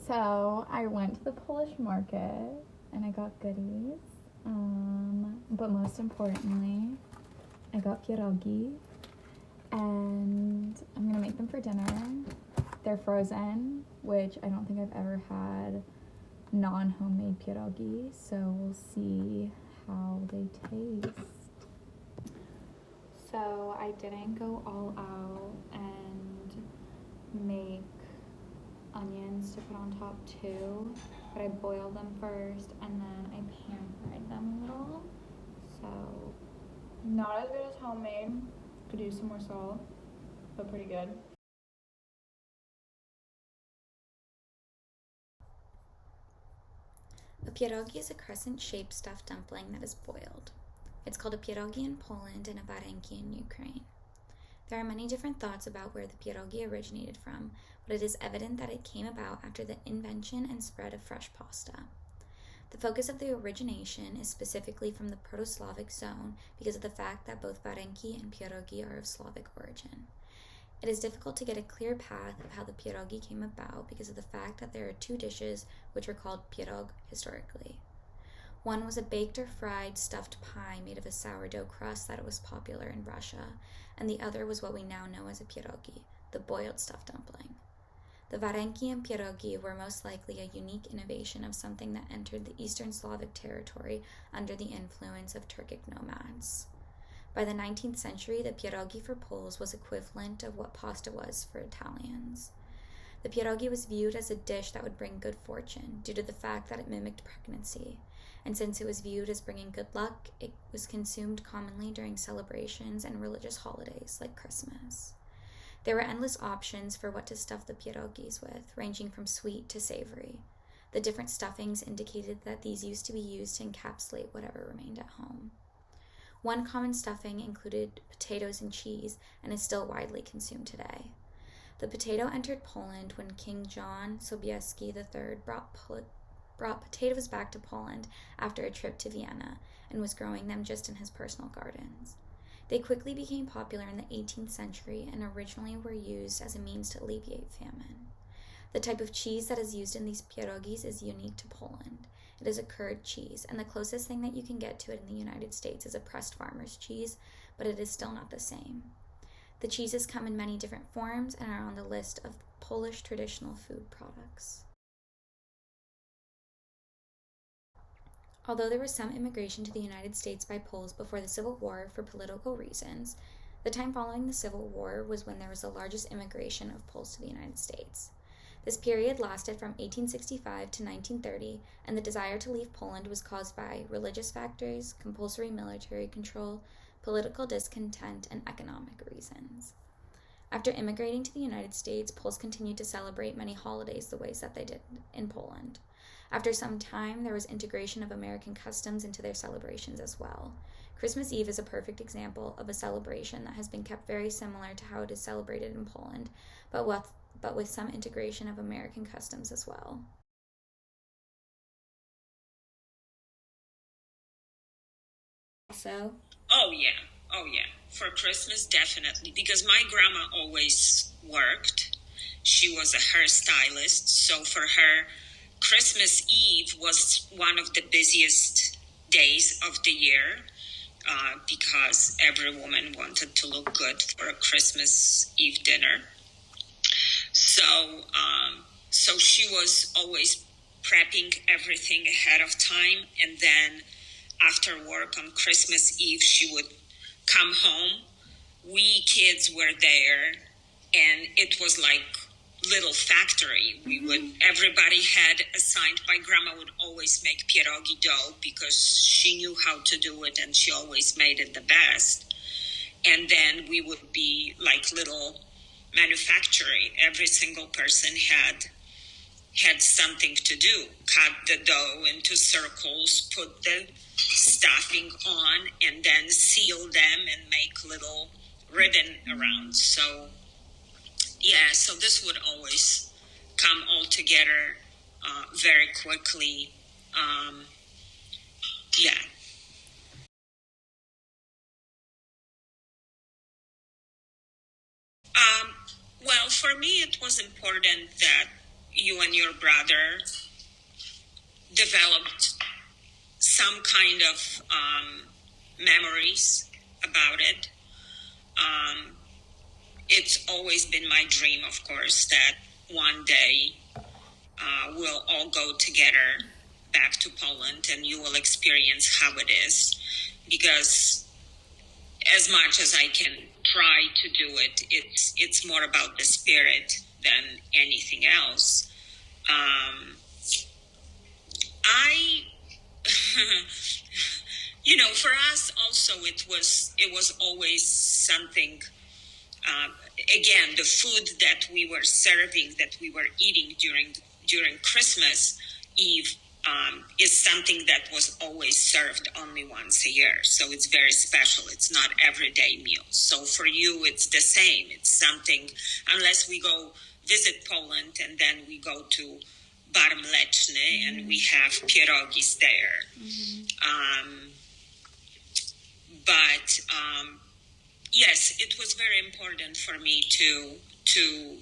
So I went to the Polish market and I got goodies. But most importantly, I got pierogi and I'm gonna make them for dinner. They're frozen, which I don't think I've ever had non-homemade pierogi, so we'll see how they taste. So I didn't go all out and make onions to put on top too, but I boiled them first and then I pan fried them a little. So not as good as homemade. Could use some more salt, but pretty good. A pierogi is a crescent-shaped stuffed dumpling that is boiled. It's called a pierogi in Poland and a varenki in Ukraine. There are many different thoughts about where the pierogi originated from, but it is evident that it came about after the invention and spread of fresh pasta. The focus of the origination is specifically from the Proto-Slavic zone because of the fact that both varenki and pierogi are of Slavic origin. It is difficult to get a clear path of how the pierogi came about because of the fact that there are two dishes which were called pierog historically. One was a baked or fried stuffed pie made of a sourdough crust that was popular in Russia, and the other was what we now know as a pierogi, the boiled stuffed dumpling. The varenki and pierogi were most likely a unique innovation of something that entered the Eastern Slavic territory under the influence of Turkic nomads. By the 19th century, the pierogi for Poles was equivalent of what pasta was for Italians. The pierogi was viewed as a dish that would bring good fortune due to the fact that it mimicked pregnancy, and since it was viewed as bringing good luck, it was consumed commonly during celebrations and religious holidays like Christmas. There were endless options for what to stuff the pierogis with, ranging from sweet to savory. The different stuffings indicated that these used to be used to encapsulate whatever remained at home. One common stuffing included potatoes and cheese and is still widely consumed today. The potato entered Poland when King John Sobieski III brought potatoes back to Poland after a trip to Vienna and was growing them just in his personal gardens. They quickly became popular in the 18th century and originally were used as a means to alleviate famine. The type of cheese that is used in these pierogis is unique to Poland. It is a curd cheese, and the closest thing that you can get to it in the United States is a pressed farmer's cheese, but it is still not the same. The cheeses come in many different forms and are on the list of Polish traditional food products. Although there was some immigration to the United States by Poles before the Civil War for political reasons, the time following the Civil War was when there was the largest immigration of Poles to the United States. This period lasted from 1865 to 1930, and the desire to leave Poland was caused by religious factors, compulsory military control, political discontent, and economic reasons. After immigrating to the United States, Poles continued to celebrate many holidays the ways that they did in Poland. After some time, there was integration of American customs into their celebrations as well. Christmas Eve is a perfect example of a celebration that has been kept very similar to how it is celebrated in Poland, but with some integration of American customs as well. So, oh yeah. For Christmas, definitely, because my grandma always worked. She was a hairstylist, so for her, Christmas Eve was one of the busiest days of the year because every woman wanted to look good for a Christmas Eve dinner. So she was always prepping everything ahead of time, and then after work on Christmas Eve, she would come home. We kids were there, and it was like little factory. Everybody had assigned. My grandma would always make pierogi dough because she knew how to do it, and she always made it the best. And then we would be like little manufacturing. Every single person had something to do. Cut the dough into circles, put the stuffing on, and then seal them and make little ribbon around. So so this would always come all together very quickly. Yeah. Well, for me, it was important that, you and your brother developed some kind of memories about it. It's always been my dream, of course, that one day we'll all go together back to Poland and you will experience how it is. Because as much as I can try to do it, it's more about the spirit than anything else. I, for us also it was always something. Again, the food that we were serving, that we were eating during Christmas Eve, is something that was always served only once a year. So it's very special. It's not everyday meals. So for you, it's the same. It's something, unless we go visit Poland and then we go to Bar Mleczny and we have pierogis there. But yes, it was very important for me to do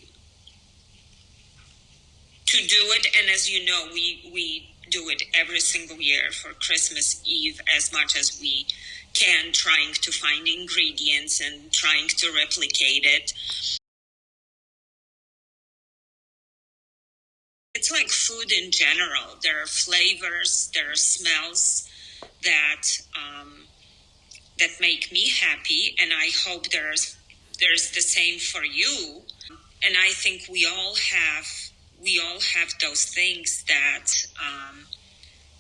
it. And as you know, we do it every single year for Christmas Eve as much as we can, trying to find ingredients and trying to replicate it. It's like food in general. There are flavors, there are smells that make me happy, and I hope there's the same for you. And I think we all have those things that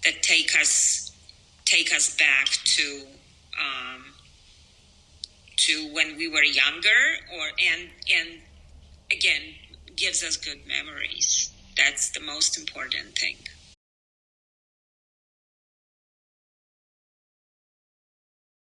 that take us back to when we were younger, and again gives us good memories. That's the most important thing.